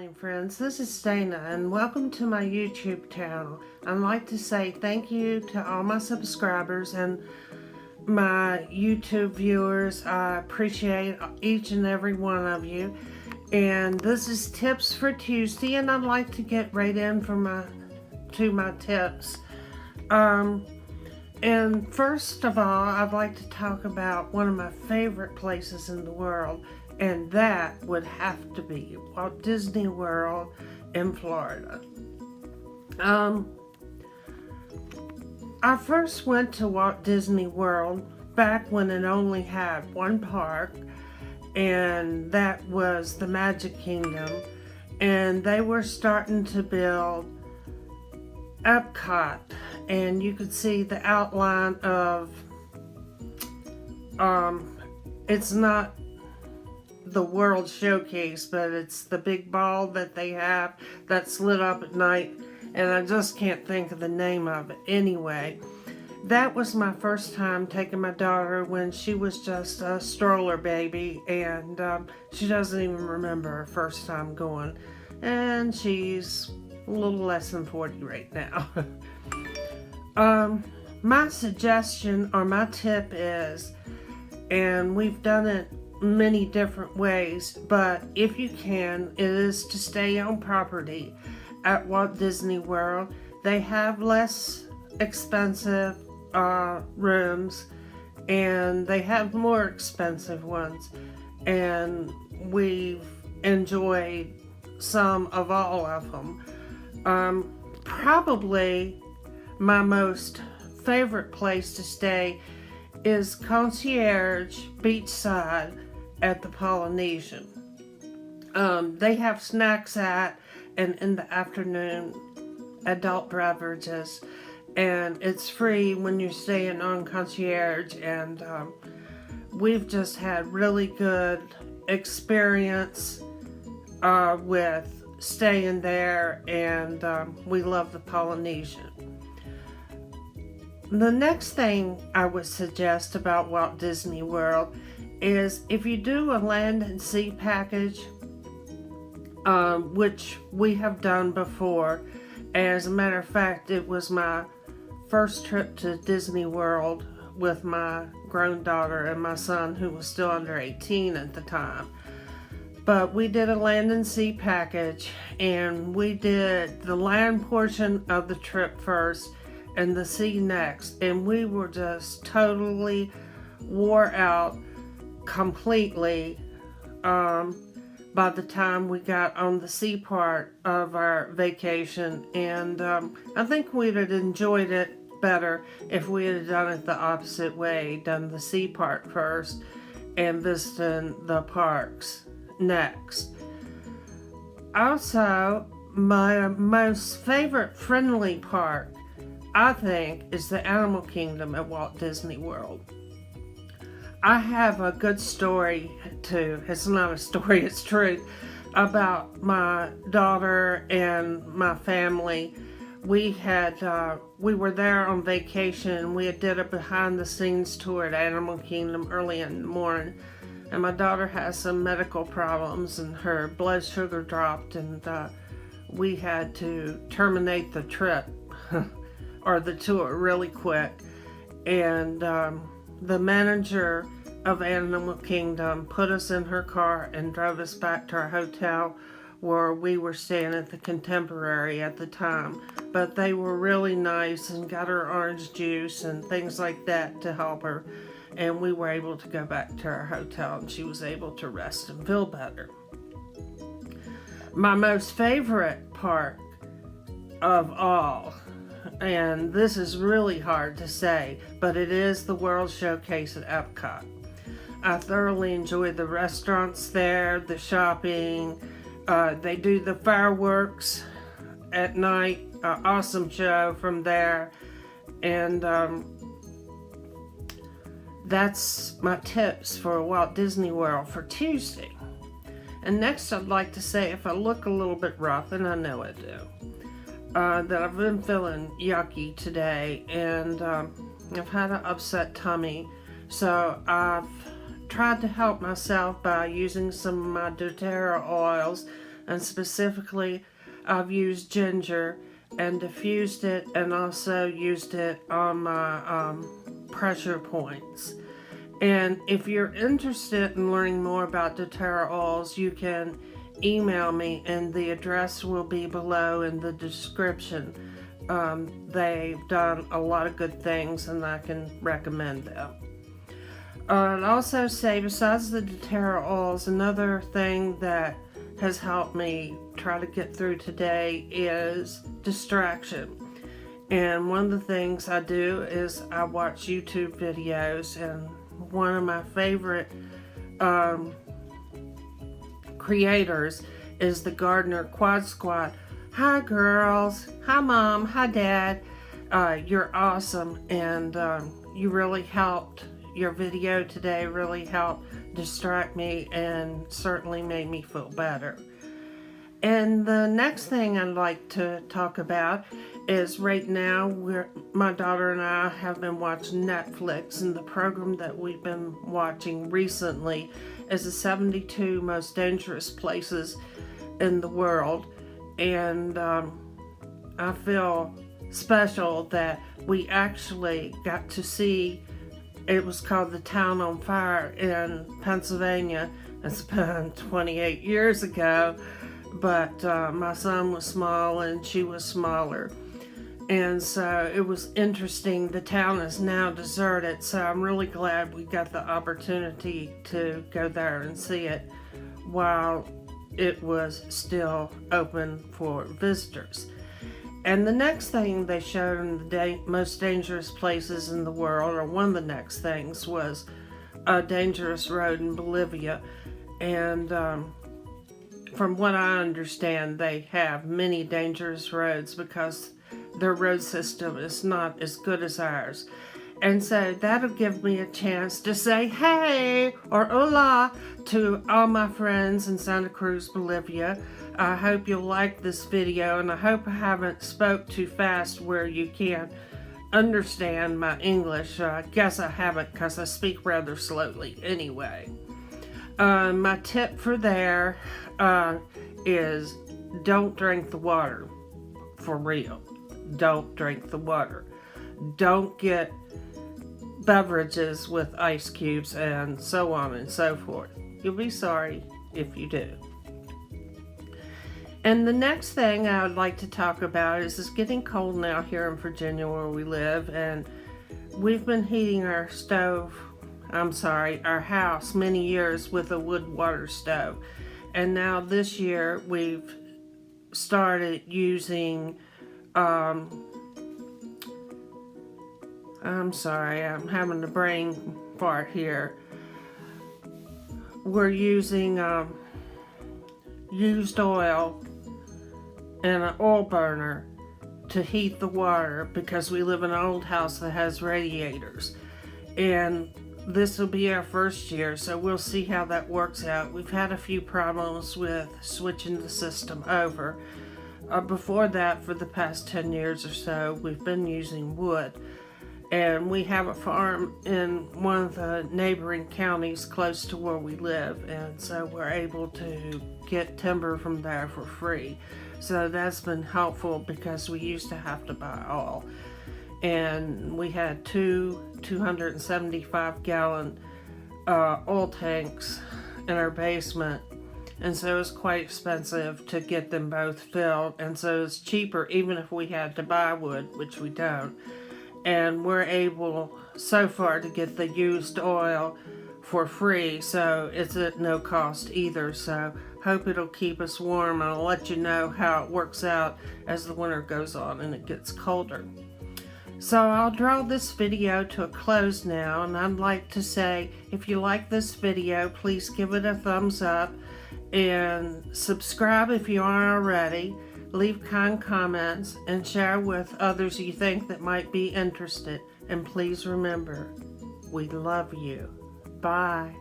morning, friends. This is Dana, and welcome to my YouTube channel. I'd like to say thank you to all my subscribers and my YouTube viewers. I appreciate each and every one of you. And this is Tips for Tuesday, and I'd like to get right in to my tips. And first of all, I'd like to talk about one of my favorite places in the world, and that would have to be Walt Disney World in Florida. I first went to Walt Disney World back when it only had one park, and that was the Magic Kingdom, and they were starting to build Epcot, and you could see the outline of it's not the World Showcase, but it's the big ball that they have that's lit up at night, and I just can't think of the name of it. Anyway, that was my first time taking my daughter when she was just a stroller baby, and she doesn't even remember her first time going, and she's a little less than 40 right now. My suggestion or my tip is, and we've done it many different ways, but if you can, it is to stay on property at Walt Disney World. They have less expensive rooms, and they have more expensive ones, and we've enjoyed some of all of them. Probably my most favorite place to stay is Concierge Beachside at the Polynesian. They have snacks and in the afternoon adult beverages, and it's free when you're staying on Concierge, and we've just had really good experience with staying there, and we love the Polynesian. The next thing I would suggest about Walt Disney World is if you do a land and sea package, which we have done before. As a matter of fact, it was my first trip to Disney World with my grown daughter and my son, who was still under 18 at the time. But we did a land and sea package, and we did the land portion of the trip first and the sea next, and we were just totally wore out completely by the time we got on the sea part of our vacation, and I think we'd have enjoyed it better if we had done it the opposite way, done the sea part first and visiting the parks next. Also, my most favorite friendly park, I think, is the Animal Kingdom at Walt Disney World. I have a good story too. It's not a story, it's truth, about my daughter and my family. We were there on vacation. We did a behind the scenes tour at Animal Kingdom early in the morning, and my daughter has some medical problems and her blood sugar dropped, and we had to terminate the trip or the tour really quick, and the manager of Animal Kingdom put us in her car and drove us back to our hotel where we were staying at the Contemporary at the time. But they were really nice and got her orange juice and things like that to help her, and we were able to go back to our hotel, and she was able to rest and feel better. My most favorite park of all, and this is really hard to say, but it is the World Showcase at Epcot. I thoroughly enjoy the restaurants there, the shopping. They do the fireworks at night, awesome show from there, and that's my tips for Walt Disney World for Tuesday. And next, I'd like to say, if I look a little bit rough, and I know I do, that I've been feeling yucky today, and I've had an upset tummy, so I've tried to help myself by using some of my doTERRA oils and specifically I've used ginger and diffused it, and also used it on my pressure points. And if you're interested in learning more about doTERRA oils, you can email me, and the address will be below in the description. They've done a lot of good things, and I can recommend them. I'd also say, besides the doTERRA oils, another thing that has helped me try to get through today is distraction. And one of the things I do is I watch YouTube videos, and one of my favorite creators is the Gardener Quad Squad. Hi girls, hi mom, hi dad, you're awesome, and you really helped. Your video today really helped distract me and certainly made me feel better. And the next thing I'd like to talk about is right now my daughter and I have been watching Netflix, and the program that we've been watching recently is the 72 most dangerous places in the world. And I feel special that we actually got to see. It was called The Town on Fire in Pennsylvania. It's been 28 years ago, but my son was small and she was smaller. And so it was interesting. The town is now deserted, so I'm really glad we got the opportunity to go there and see it while it was still open for visitors. And the next thing they showed in the most dangerous places in the world, or one of the next things, was a dangerous road in Bolivia. And from what I understand, they have many dangerous roads because their road system is not as good as ours. And so that'll give me a chance to say hey or hola to all my friends in Santa Cruz, Bolivia. I hope you'll like this video, and I hope I haven't spoke too fast where you can't understand my English. I guess I haven't, because I speak rather slowly anyway. My tip for there is don't drink the water. For real. Don't drink the water. Don't get beverages with ice cubes and so on and so forth. You'll be sorry if you do. And the next thing I would like to talk about is it's getting cold now here in Virginia where we live, and we've been heating our house many years with a wood water stove. And now this year we've started using I'm sorry, I'm having a brain fart here. We're using used oil and an oil burner to heat the water because we live in an old house that has radiators. And this will be our first year, so we'll see how that works out. We've had a few problems with switching the system over. Before that, for the past 10 years or so, we've been using wood. And we have a farm in one of the neighboring counties close to where we live, and so we're able to get timber from there for free. So that's been helpful because we used to have to buy oil. And we had two 275-gallon oil tanks in our basement, and so it was quite expensive to get them both filled, and so it's cheaper even if we had to buy wood, which we don't. And we're able so far to get the used oil for free, so it's at no cost either. So hope it'll keep us warm, and I'll let you know how it works out as the winter goes on and it gets colder. So I'll draw this video to a close now, and I'd like to say, if you like this video, please give it a thumbs up and subscribe if you aren't already. Leave kind comments and share with others you think that might be interested. And please remember, we love you. Bye.